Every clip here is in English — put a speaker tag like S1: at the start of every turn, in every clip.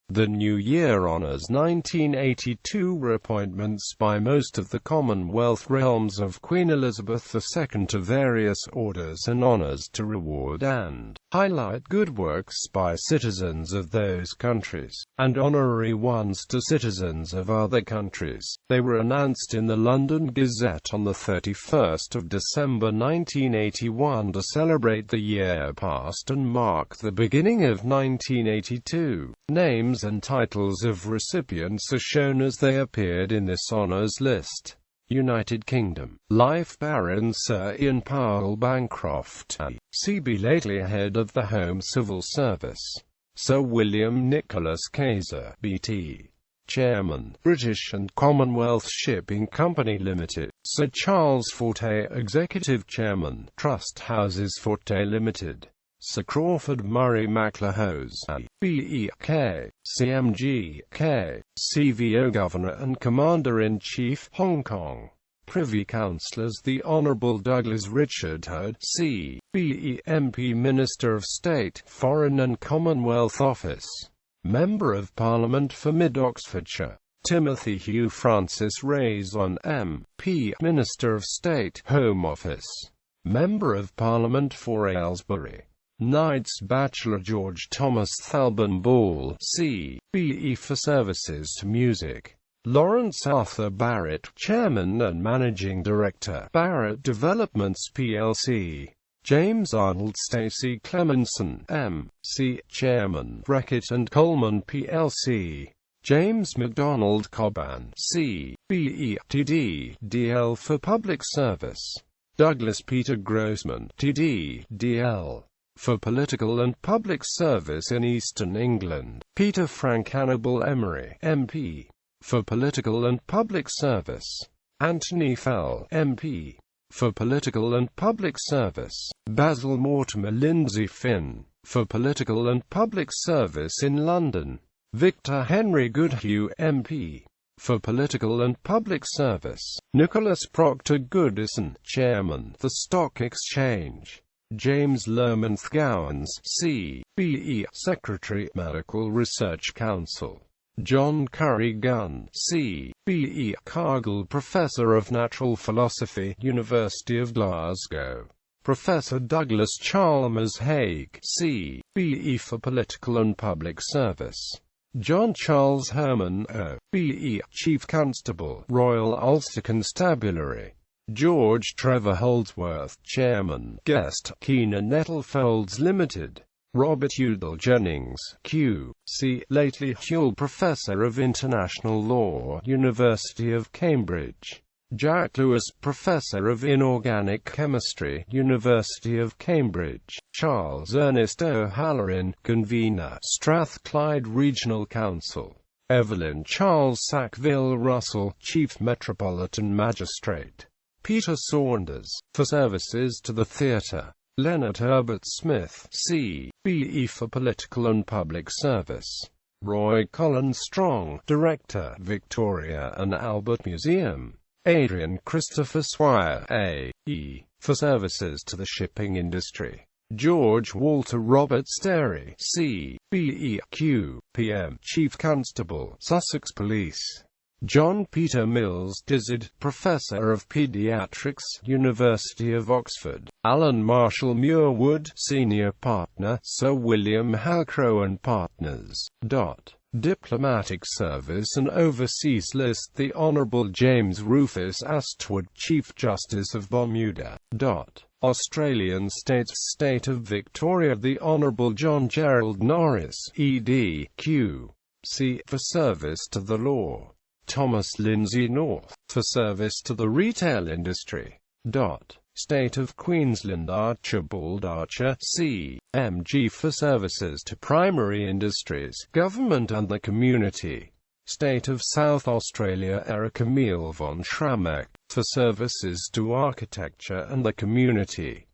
S1: The New Year Honours 1982 were appointments by most of the Commonwealth realms of Queen Elizabeth II to various orders and honours to reward and highlight good works by citizens of those countries, and honorary ones to citizens of other countries. They were announced in the London Gazette on the 31st of December 1981 to celebrate the year past and mark the beginning of 1982. Names and titles of recipients are shown as they appeared in this honours list. United Kingdom, Life Baron Sir Ian Powell Bancroft, C.B. lately head of the Home Civil Service. Sir William Nicholas Kaiser, BT. Chairman, British and Commonwealth Shipping Company Limited. Sir Charles Forte, Executive Chairman, Trust Houses Forte Limited. Sir Crawford Murray MacLehose, BEK, CMG-K, CVO Governor and Commander-in-Chief, Hong Kong. Privy Councillors the Honourable Douglas Richard Hurd, C.B.E. MP Minister of State, Foreign and Commonwealth Office. Member of Parliament for Mid-Oxfordshire. Timothy Hugh Francis Raison, M.P. Minister of State, Home Office. Member of Parliament for Aylesbury. Knights Bachelor George Thomas Thalburn Ball, C.B.E. for services to music. Lawrence Arthur Barrett, Chairman and Managing Director, Barrett Developments plc. James Arnold Stacey Clemenson, M.C. Chairman, Reckitt and Coleman plc. James MacDonald Cobban, C.B.E. T.D.D.L. for Public Service. Douglas Peter Grossman, T.D.D.L. for Political and Public Service in Eastern England. Peter Frank Hannibal Emery, MP. for Political and Public Service. Anthony Fell, MP. for Political and Public Service. Basil Mortimer Lindsay Finn, for Political and Public Service in London. Victor Henry Goodhue, MP. for Political and Public Service. Nicholas Proctor Goodison, Chairman, The Stock Exchange. James Lermonth Gowans, C.B.E. Secretary, Medical Research Council. John Curry Gunn, C.B.E. Cargill Professor of Natural Philosophy, University of Glasgow. Professor Douglas Chalmers Haig, C.B.E. for Political and Public Service. John Charles Herman, O.B.E. Chief Constable, Royal Ulster Constabulary. George Trevor Holdsworth, Chairman, Guest, Keener Nettlefolds Limited. Robert Udall Jennings, Q.C., lately Hull Professor of International Law, University of Cambridge. Jack Lewis, Professor of Inorganic Chemistry, University of Cambridge. Charles Ernest O'Halloran, Convener, Strathclyde Regional Council. Evelyn Charles Sackville Russell, Chief Metropolitan Magistrate. Peter Saunders, for services to the theatre. Leonard Herbert Smith, C.B.E. for Political and Public Service. Roy Collins Strong, Director, Victoria and Albert Museum. Adrian Christopher Swire, A.E., for services to the shipping industry. George Walter Robert Sterry, C.B.E. Q.P.M. Chief Constable, Sussex Police. John Peter Mills Dizzard, Professor of Pediatrics, University of Oxford. Alan Marshall Muirwood, Senior Partner, Sir William Halcrow and Partners. Diplomatic Service and Overseas List. The Honourable James Rufus Astwood, Chief Justice of Bermuda. Australian States. State of Victoria. The Honourable John Gerald Norris, ED, Q.C., for service to the law. Thomas Lindsay North, for service to the retail industry. State of Queensland. Archibald Archer, C.M.G. for services to primary industries, government and the community. State of South Australia. Eric Emil von Schrammeck, for services to architecture and the community.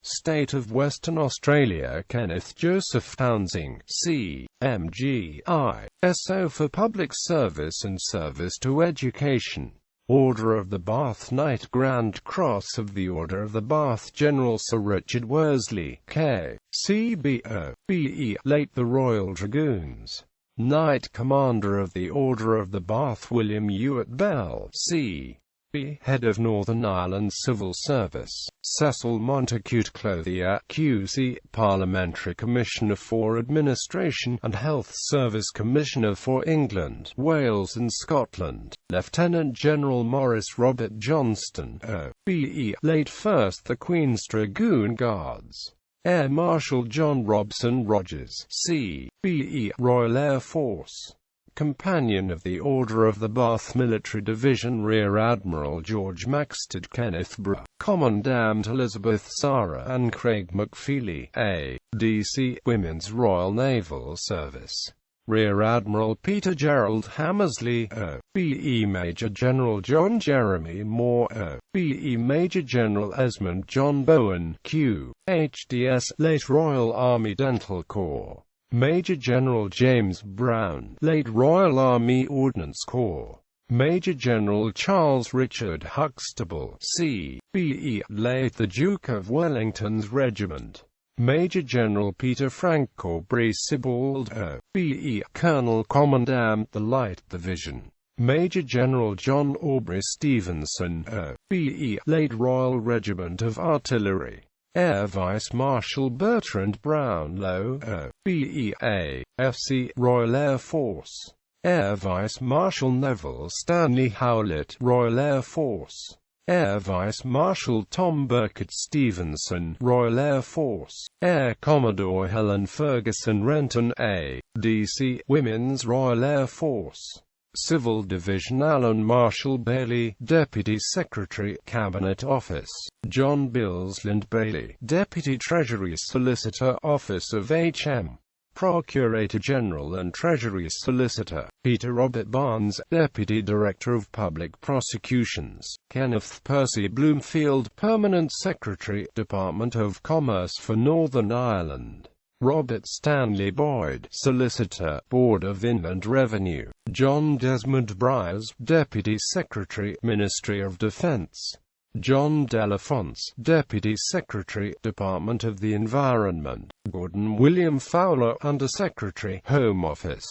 S1: State of Western Australia. Kenneth Joseph Townsing, C.M.G. I.S.O. for public service and service to education. Order of the Bath Knight. Grand Cross of the Order of the Bath. General Sir Richard Worsley, K.C.B.O. B.E. late the Royal Dragoons. Knight Commander of the Order of the Bath William Ewart Bell, C.B. Head of Northern Ireland Civil Service. Cecil Montacute Clothier, QC, Parliamentary Commissioner for Administration and Health Service Commissioner for England, Wales and Scotland. Lieutenant General Maurice Robert Johnston, OBE, late 1st the Queen's Dragoon Guards. Air Marshal John Robson Rogers, C.B.E., Royal Air Force. Companion of the Order of the Bath Military Division Rear Admiral George Maxted Kenneth Bra. Commandant Elizabeth Sarah Ann Craig McFeely, A.D.C. Women's Royal Naval Service. Rear Admiral Peter Gerald Hammersley, OBE. Major General John Jeremy Moore, OBE. Major General Esmond John Bowen, Q.HDS, late Royal Army Dental Corps. Major General James Brown, late Royal Army Ordnance Corps. Major General Charles Richard Huxtable, C.B.E., late the Duke of Wellington's Regiment. Major General Peter Frank Corbry Sibbald, OBE. Colonel Commandant the Light Division. Major General John Aubrey Stevenson, OBE. Late Royal Regiment of Artillery. Air Vice Marshal Bertrand Brownlow, OBE. AFC, Royal Air Force. Air Vice Marshal Neville Stanley Howlett, Royal Air Force. Air Vice Marshal Tom Burkett Stevenson, Royal Air Force. Air Commodore Helen Ferguson Renton, A.D.C. Women's Royal Air Force. Civil Division Alan Marshall Bailey, Deputy Secretary, Cabinet Office. John Billsland Bailey, Deputy Treasury Solicitor, Office of H.M. Procurator General and Treasury Solicitor. Peter Robert Barnes, Deputy Director of Public Prosecutions. Kenneth Percy Bloomfield, Permanent Secretary, Department of Commerce for Northern Ireland. Robert Stanley Boyd, Solicitor, Board of Inland Revenue. John Desmond Briers, Deputy Secretary, Ministry of Defence. John Delafonte, Deputy Secretary, Department of the Environment. Gordon William Fowler, Under Secretary, Home Office.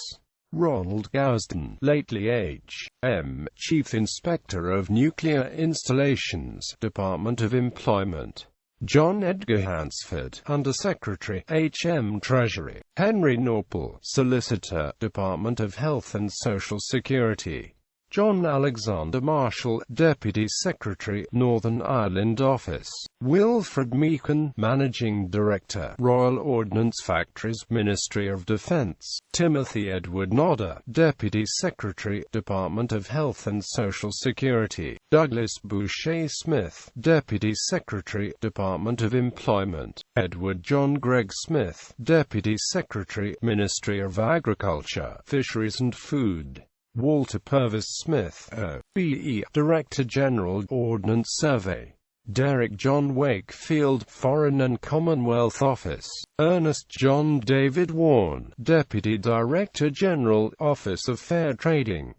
S1: Ronald Gowsden, lately H.M. Chief Inspector of Nuclear Installations, Department of Employment. John Edgar Hansford, Under Secretary, H.M. Treasury. Henry Norpel, Solicitor, Department of Health and Social Security. John Alexander Marshall, Deputy Secretary, Northern Ireland Office. Wilfred Meekin, Managing Director, Royal Ordnance Factories, Ministry of Defence. Timothy Edward Nodder, Deputy Secretary, Department of Health and Social Security. Douglas Boucher Smith, Deputy Secretary, Department of Employment. Edward John Gregg Smith, Deputy Secretary, Ministry of Agriculture, Fisheries and Food. Walter Purvis Smith, OBE, Director General, Ordnance Survey. Derek John Wakefield, Foreign and Commonwealth Office. Ernest John David Warren, Deputy Director General, Office of Fair Trading.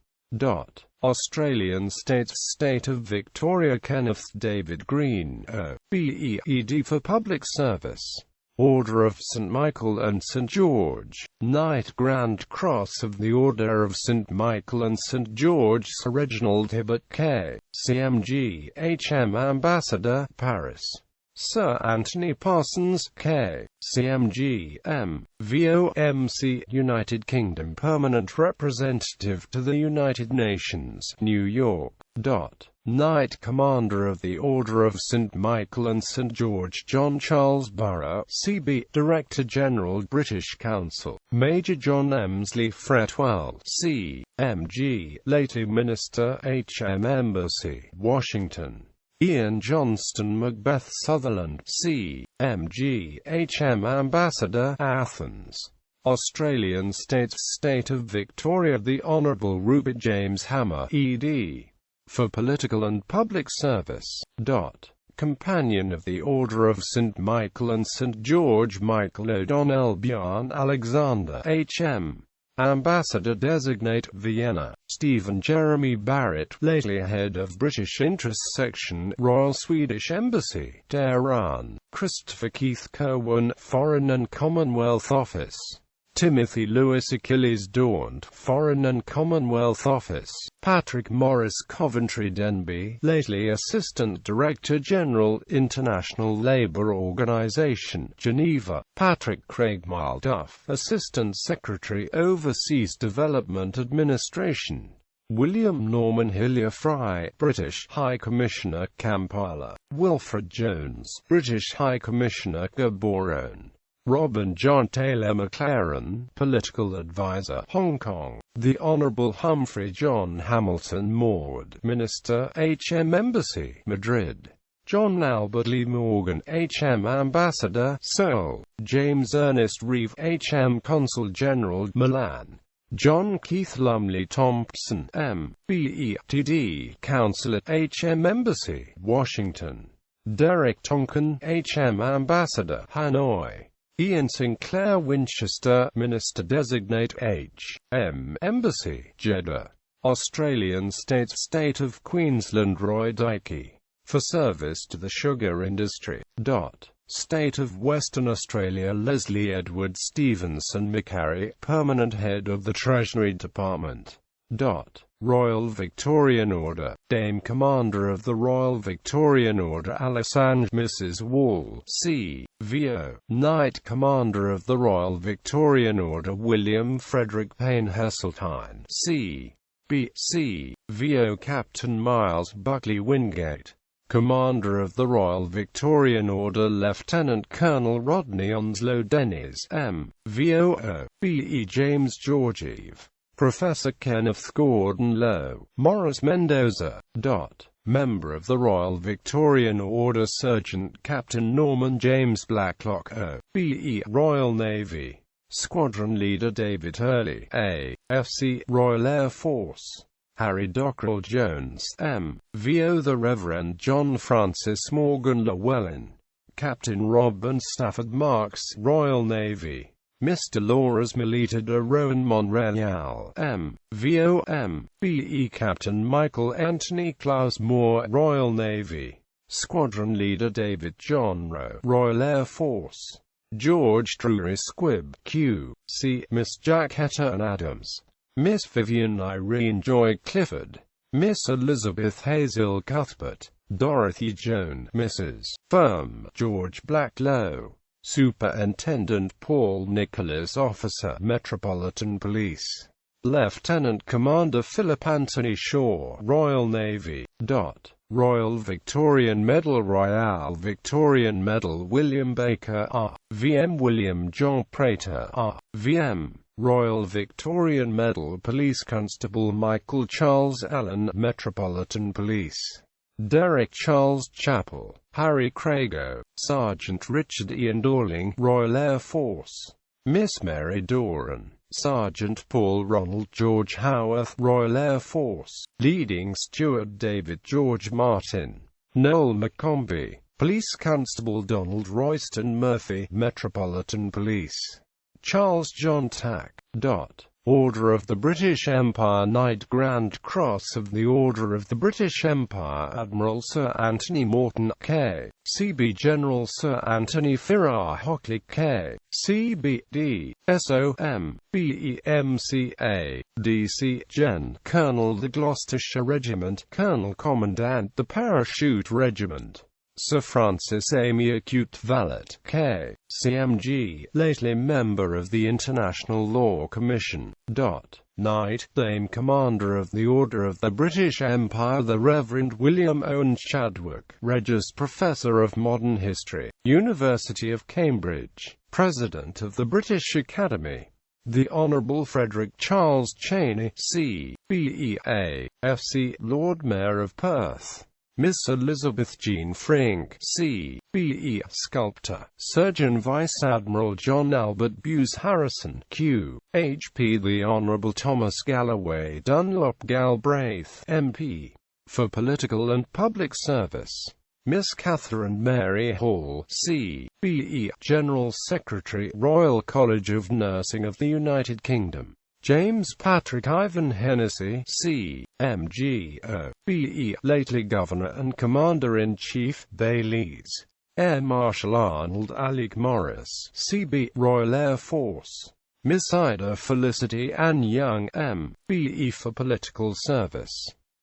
S1: Australian States State of Victoria Kenneth David Green, OBE, ED for Public Service. Order of St. Michael and St. George. Knight Grand Cross of the Order of St. Michael and St. George Sir Reginald Hibbert K. CMG, HM Ambassador, Paris. Sir Anthony Parsons, K. CMG, M. VOMC, United Kingdom Permanent Representative to the United Nations, New York. Knight Commander of the Order of St. Michael and St. George John Charles Burrough, CB, Director General British Council. Major John Emsley Fretwell, C.M.G., later Minister, HM Embassy, Washington. Ian Johnston Macbeth Sutherland, C.M.G., HM Ambassador, Athens. Australian States State of Victoria The Honourable Rupert James Hammer, ED. For Political and Public Service. Companion of the Order of St. Michael and St. George Michael O'Donnell Bjarne Alexander, H.M. Ambassador-designate, Vienna. Stephen Jeremy Barrett, lately head of British Interests Section, Royal Swedish Embassy, Tehran. Christopher Keith Kerwin, Foreign and Commonwealth Office. Timothy Lewis Achilles Daunt, Foreign and Commonwealth Office. Patrick Morris Coventry Denby, lately Assistant Director General, International Labour Organization, Geneva. Patrick Craig Malduff, Assistant Secretary, Overseas Development Administration. William Norman Hillier Fry, British High Commissioner, Kampala. Wilfred Jones, British High Commissioner, Gaborone. Robin John Taylor McLaren, Political Advisor, Hong Kong. The Honourable Humphrey John Hamilton Maude, Minister, HM Embassy, Madrid. John Albert Lee Morgan, HM Ambassador, Seoul. James Ernest Reeve, HM Consul General, Milan. John Keith Lumley Thompson, M.B.E.T.D., Counsel at HM Embassy, Washington. Derek Tonkin, HM Ambassador, Hanoi. Ian Sinclair Winchester, Minister-designate, H.M. Embassy, Jeddah. Australian State of Queensland Roy Dykey, for service to the sugar industry. State of Western Australia Leslie Edward Stevenson Macquarie, Permanent Head of the Treasury Department. Royal Victorian Order, Dame Commander of the Royal Victorian Order Alisange Mrs. Wall, C.V.O. Knight Commander of the Royal Victorian Order William Frederick Payne Heseltine, C.B.C.V.O. Captain Miles Buckley Wingate, Commander of the Royal Victorian Order Lieutenant Colonel Rodney Onslow Dennis, M.V.O.O. B.E. James Georgiev, Professor Kenneth Gordon Lowe, Morris Mendoza. Member of the Royal Victorian Order Sergeant Captain Norman James Blacklock O.B.E. Royal Navy. Squadron Leader David Hurley, A.F.C. Royal Air Force. Harry Dockrell Jones, M.V.O. The Reverend John Francis Morgan Llewellyn. Captain Robin Stafford Marks, Royal Navy. Mr. Laura's Milita de Rowan Monreal, M.V.O. M.B.E. Captain Michael Anthony Klaus Moore, Royal Navy. Squadron Leader David John Rowe, Royal Air Force. George Drury Squibb, Q.C. Miss Jack Hetton Adams. Miss Vivian Irene Joy Clifford. Miss Elizabeth Hazel Cuthbert. Dorothy Joan, Mrs. Firm George Blacklow. Superintendent Paul Nicholas Officer, Metropolitan Police. Lieutenant Commander Philip Anthony Shaw, Royal Navy. Royal Victorian Medal Royal Victorian Medal William Baker R.V.M. William John Prater R.V.M. Royal Victorian Medal Police Constable Michael Charles Allen, Metropolitan Police. Derek Charles Chappell, Harry Crago, Sergeant Richard Ian Dorling, Royal Air Force. Miss Mary Doran, Sergeant Paul Ronald George Howarth, Royal Air Force. Leading Steward David George Martin. Noel McCombie, Police Constable Donald Royston Murphy, Metropolitan Police. Charles John Tack. Order of the British Empire Knight Grand Cross of the Order of the British Empire Admiral Sir Anthony Morton, K.C.B. General Sir Anthony Farrar Hockley, K.C.B.D. S.O.M. B.E.M.C.A. D.C. Gen. Colonel the Gloucestershire Regiment, Colonel Commandant the Parachute Regiment. Sir Francis Amy Acute Valet, K.C.M.G., lately member of the International Law Commission. Knight, Dame Commander of the Order of the British Empire the Reverend William Owen Chadwick, Regius Professor of Modern History, University of Cambridge, President of the British Academy. The Honourable Frederick Charles Cheney, C.B.E.A. F.C., Lord Mayor of Perth. Miss Elizabeth Jean Frink, C.B.E. Sculptor, Surgeon Vice Admiral John Albert Buse Harrison, Q.H.P. The Honourable Thomas Galloway Dunlop Galbraith, M.P. for Political and Public Service. Miss Catherine Mary Hall, C.B.E. General Secretary, Royal College of Nursing of the United Kingdom. James Patrick Ivan Hennessy, C.M.G.O. B.E. lately Governor and Commander-in-Chief, Baileys. Air Marshal Arnold Alec Morris, C.B. Royal Air Force. Miss Ida Felicity Ann Young, M.B.E. for political service.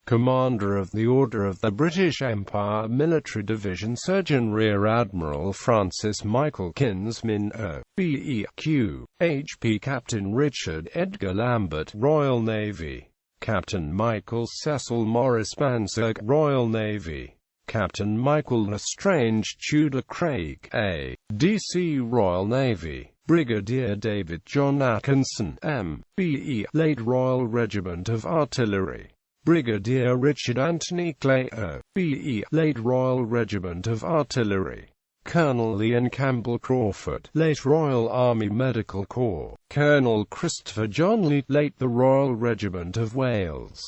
S1: Commander of the Order of the British Empire Military Division Surgeon Rear Admiral Francis Michael Kinsman, O.B.E.Q. H.P. Captain Richard Edgar Lambert, Royal Navy. Captain Michael Cecil Morris Banzerg, Royal Navy. Captain Michael Lestrange Tudor Craig, A.D.C. Royal Navy. Brigadier David John Atkinson, M.B.E. late Royal Regiment of Artillery. Brigadier Richard Anthony Clay, O.B.E. late Royal Regiment of Artillery. Colonel Ian Campbell Crawford, late Royal Army Medical Corps. Colonel Christopher John Lee, late the Royal Regiment of Wales.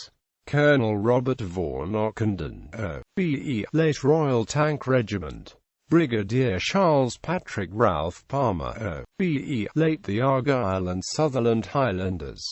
S1: Colonel Robert Vaughan Ockenden, O.B.E. late Royal Tank Regiment. Brigadier Charles Patrick Ralph Palmer, O.B.E. late the Argyll and Sutherland Highlanders.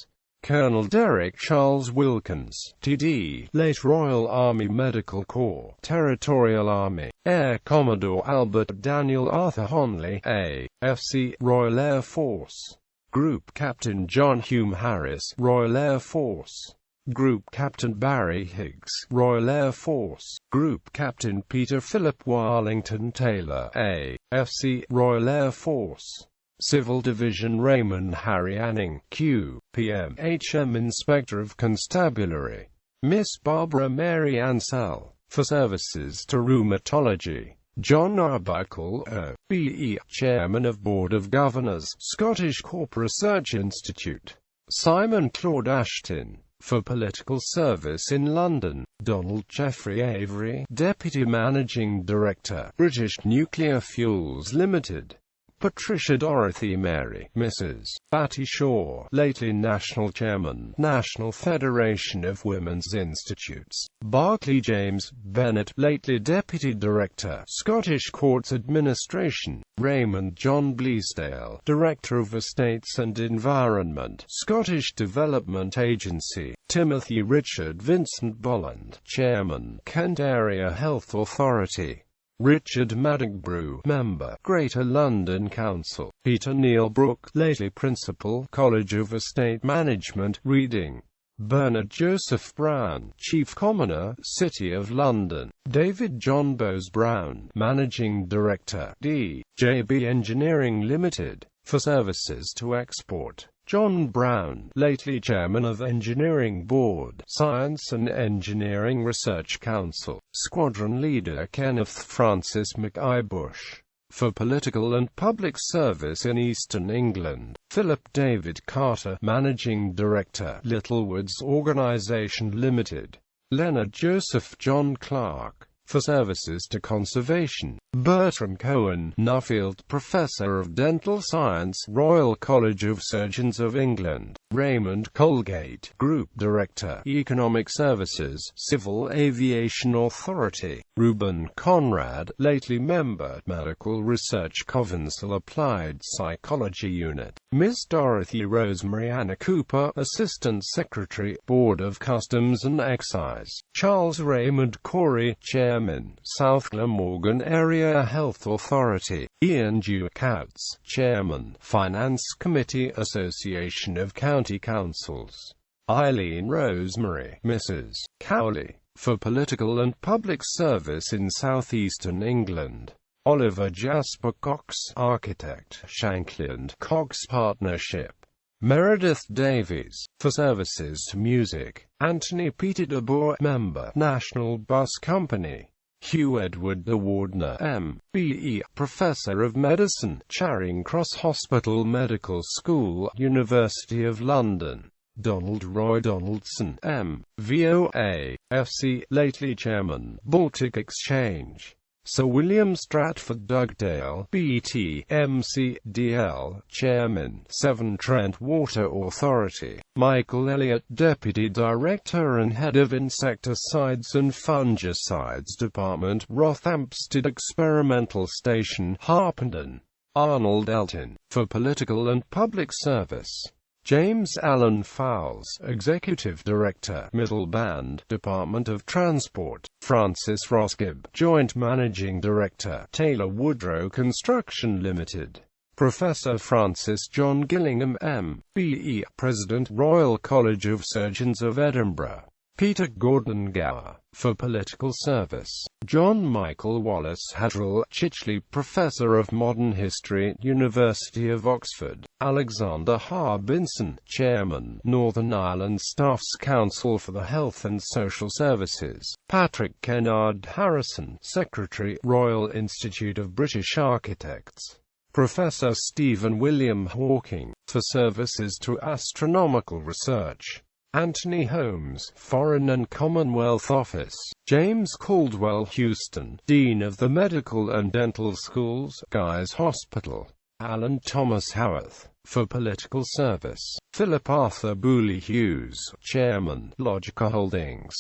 S1: Colonel Derek Charles Wilkins, T.D., late Royal Army Medical Corps, Territorial Army. Air Commodore Albert Daniel Arthur Honley, A.F.C., Royal Air Force. Group Captain John Hume Harris, Royal Air Force. Group Captain Barry Higgs, Royal Air Force. Group Captain Peter Philip Warlington Taylor, A.F.C., Royal Air Force. Civil Division Raymond Harry Anning, Q. P.M. H.M. Inspector of Constabulary. Miss Barbara Mary Ansell, for services to rheumatology. John Arbuckle, O.B.E. Chairman of Board of Governors, Scottish Corp Research Institute. Simon Claude Ashton, for political service in London. Donald Jeffrey Avery, Deputy Managing Director, British Nuclear Fuels Limited. Patricia Dorothy Mary, Mrs. Batty Shaw, lately National Chairman, National Federation of Women's Institutes. Barclay James Bennett, lately Deputy Director, Scottish Courts Administration. Raymond John Bleasdale, Director of Estates and Environment, Scottish Development Agency. Timothy Richard Vincent Bolland, Chairman, Kent Area Health Authority. Richard Maddoxbrew, Member, Greater London Council. Peter Neil Brooke, lately Principal, College of Estate Management, Reading. Bernard Joseph Brown, Chief Commoner, City of London. David John Bowes Brown, Managing Director, D.J.B. Engineering Limited, for services to export. John Brown, lately Chairman of Engineering Board, Science and Engineering Research Council. Squadron Leader Kenneth Francis Mackay-Bush, for political and public service in Eastern England. Philip David Carter, Managing Director, Littlewoods Organisation Limited. Leonard Joseph John Clark, for services to conservation. Bertram Cohen, Nuffield Professor of Dental Science, Royal College of Surgeons of England. Raymond Colgate, Group Director, Economic Services, Civil Aviation Authority. Reuben Conrad, lately Member, Medical Research Council Applied Psychology Unit. Miss Dorothy Rosemary Anna Cooper, Assistant Secretary, Board of Customs and Excise. Charles Raymond Corey, Chairman, South Glamorgan Area Health Authority. Ian Dewcouts, Chairman, Finance Committee, Association of County Councils. Eileen Rosemary, Mrs. Cowley, for political and public service in southeastern England. Oliver Jasper Cox, Architect, Shankly and Cox Partnership. Meredith Davies, for services to music. Anthony Peter de Boer, Member, National Bus Company. Hugh Edward de Wardner, M.B.E., Professor of Medicine, Charing Cross Hospital Medical School, University of London. Donald Roy Donaldson, M.V.O.A., F.C., lately Chairman, Baltic Exchange. Sir William Stratford Dugdale, B.T., M.C.D.L., Chairman, Severn Trent Water Authority. Michael Elliott, Deputy Director and Head of Insecticides and Fungicides Department, Rothampstead Experimental Station, Harpenden. Arnold Elton, for political and public service. James Allen Fowles, Executive Director, Middle Band, Department of Transport. Francis Rosgibb, Joint Managing Director, Taylor Woodrow Construction Limited. Professor Francis John Gillingham, M.B.E., President, Royal College of Surgeons of Edinburgh. Peter Gordon Gower, for political service. John Michael Wallace Hadrill Chichley, Professor of Modern History, University of Oxford. Alexander Harbinson, Chairman, Northern Ireland Staff's Council for the Health and Social Services. Patrick Kennard Harrison, Secretary, Royal Institute of British Architects. Professor Stephen William Hawking, for services to astronomical research. Anthony Holmes, Foreign and Commonwealth Office. James Caldwell Houston, Dean of the Medical and Dental Schools, Guy's Hospital. Alan Thomas Howarth, for political service. Philip Arthur Booley Hughes, Chairman, Logica Holdings,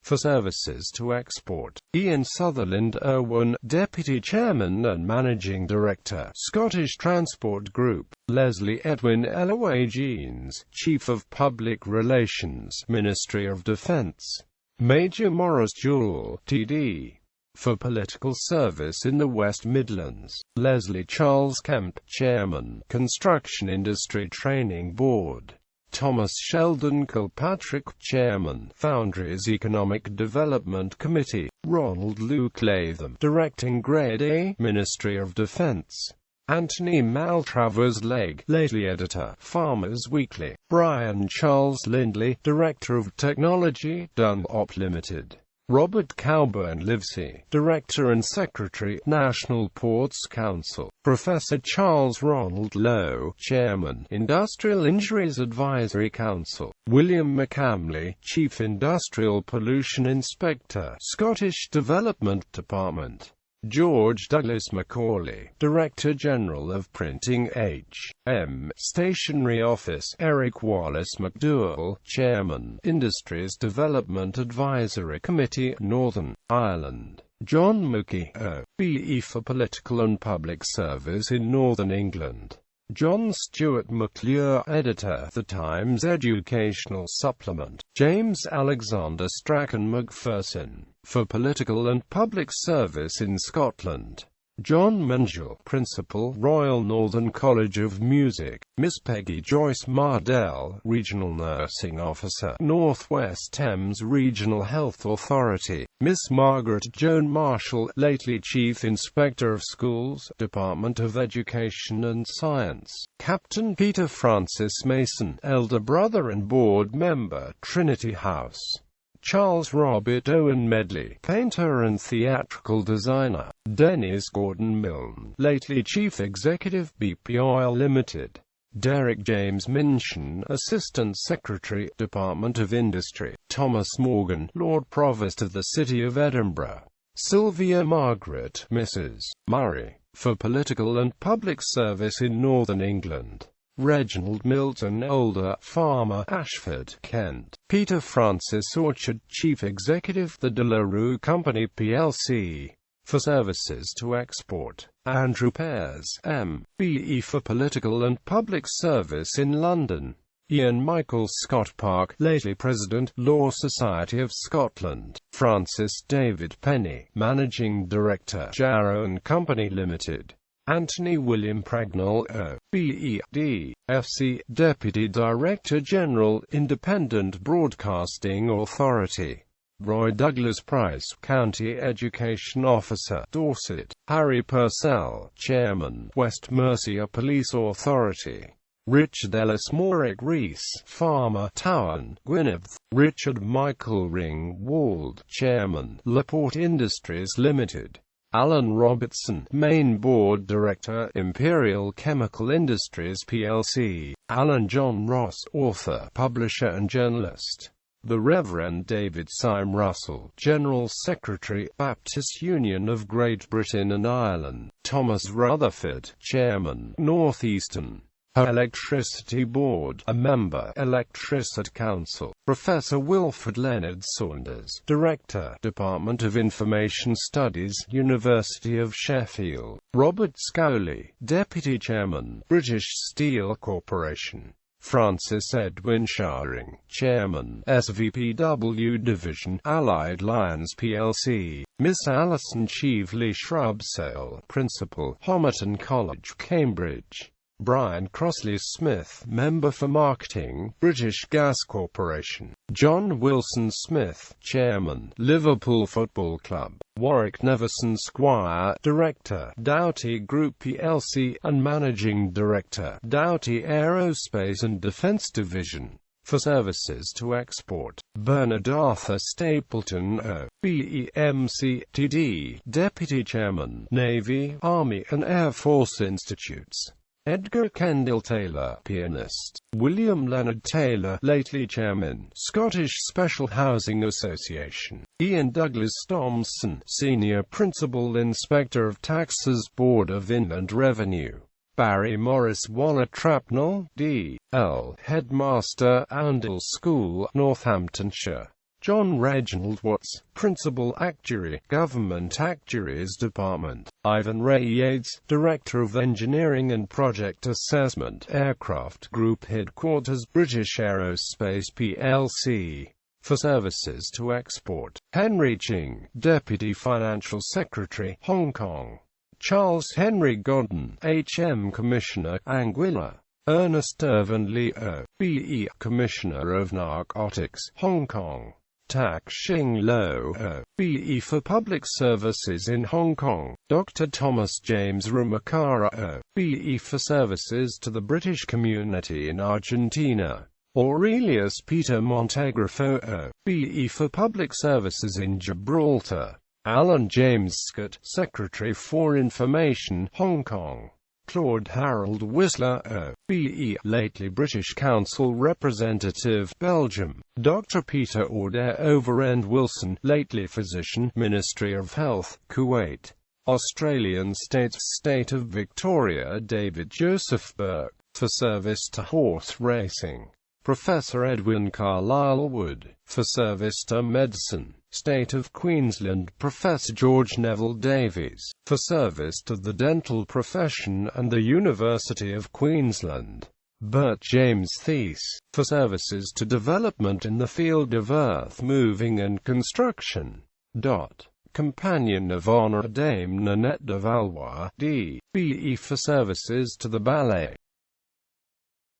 S1: for services to export. Ian Sutherland Irwin, Deputy Chairman and Managing Director, Scottish Transport Group. Leslie Edwin Ellaway Jeans, Chief of Public Relations, Ministry of Defence. Major Maurice Jewell, TD, for political service in the West Midlands. Leslie Charles Kemp, Chairman, Construction Industry Training Board. Thomas Sheldon Kilpatrick, Chairman, Foundries Economic Development Committee. Ronald Luke Latham, Directing Grade A, Ministry of Defence. Anthony Maltravers Legge, lately Editor, Farmers Weekly. Brian Charles Lindley, Director of Technology, Dunlop Limited. Robert Cowburn Livesey, Director and Secretary, National Ports Council. Professor Charles Ronald Lowe, Chairman, Industrial Injuries Advisory Council. William McCamley, Chief Industrial Pollution Inspector, Scottish Development Department. George Douglas Macaulay, Director-General of Printing H.M. Stationery Office. Eric Wallace McDowell, Chairman, Industries Development Advisory Committee, Northern Ireland. John Mookie, O.B.E. for Political and Public Service in Northern England. John Stuart McClure, Editor, The Times Educational Supplement. James Alexander Strachan Macpherson, for Political and Public Service in Scotland. John Mengill, Principal, Royal Northern College of Music. Miss Peggy Joyce Mardell, Regional Nursing Officer, North West Thames Regional Health Authority. Miss Margaret Joan Marshall, lately Chief Inspector of Schools, Department of Education and Science. Captain Peter Francis Mason, Elder Brother and Board Member, Trinity House. Charles Robert Owen Medley, painter and theatrical designer. Dennis Gordon Milne, lately Chief Executive, BP Oil Limited. Derek James Minchin, Assistant Secretary, Department of Industry. Thomas Morgan, Lord Provost of the City of Edinburgh. Sylvia Margaret, Mrs. Murray, for Political and Public Service in Northern England. Reginald Milton Older, Farmer, Ashford, Kent. Peter Francis Orchard, Chief Executive, The De La Rue Company plc, for services to export. Andrew Pears, M.B.E. for Political and Public Service in London. Ian Michael Scott Park, lately President, Law Society of Scotland. Francis David Penny, Managing Director, Jarrow and Company Limited. Anthony William Pragnell, O.B.E.D., F.C., Deputy Director General, Independent Broadcasting Authority. Roy Douglas Price, County Education Officer, Dorset. Harry Purcell, Chairman, West Mercia Police Authority. Richard Ellis Morrick Rees, Farmer, Towan, Gwynedd. Richard Michael Ringwald, Chairman, Laporte Industries Limited. Alan Robertson, Main Board Director, Imperial Chemical Industries plc. Alan John Ross, author, publisher and journalist. The Reverend David Syme Russell, General Secretary, Baptist Union of Great Britain and Ireland. Thomas Rutherford, Chairman, North Eastern Electricity Board, a member, Electricity Council. Professor Wilfred Leonard Saunders, Director, Department of Information Studies, University of Sheffield. Robert Scowley, Deputy Chairman, British Steel Corporation. Francis Edwin Showering, Chairman, SVPW Division, Allied Lions plc. Miss Alison Cheveley Shrubsale, Principal, Homerton College, Cambridge. Brian Crossley-Smith, Member for Marketing, British Gas Corporation. John Wilson-Smith, Chairman, Liverpool Football Club. Warwick Neverson Squire, Director, Doughty Group plc, and Managing Director, Doughty Aerospace and Defence Division. For services to export, Bernard Arthur Stapleton OBEMC, TD, Deputy Chairman, Navy, Army and Air Force Institutes. Edgar Kendall Taylor, pianist. William Leonard Taylor, lately Chairman, Scottish Special Housing Association. Ian Douglas Thompson, Senior Principal Inspector of Taxes, Board of Inland Revenue. Barry Morris Waller Trapnell, D.L., Headmaster, Oundle School, Northamptonshire. John Reginald Watts, Principal Actuary, Government Actuaries Department. Ivan Ray Yates, Director of Engineering and Project Assessment, Aircraft Group Headquarters, British Aerospace plc. For services to export, Henry Ching, Deputy Financial Secretary, Hong Kong. Charles Henry Godden, HM Commissioner, Anguilla. Ernest Irvin Lee OBE, Commissioner of Narcotics, Hong Kong. Tak Shing Lo OBE for Public Services in Hong Kong. Dr. Thomas James Rumakara OBE for services to the British community in Argentina. Aurelius Peter Montegrafo OBE for public services in Gibraltar. Alan James Scott, Secretary for Information, Hong Kong. Claude Harold Whistler OBE, lately British Council Representative, Belgium. Dr. Peter Adair Overend Wilson, lately Physician, Ministry of Health, Kuwait. Australian States, State of Victoria. David Joseph Burke, for service to horse racing. Professor Edwin Carlisle Wood, for service to medicine. State of Queensland. Professor George Neville Davies, for service to the dental profession and the University of Queensland. Bert James Thies, for services to development in the field of earth moving and construction. Companion of Honour Dame Nanette de Valois, D.B.E. for services to the ballet.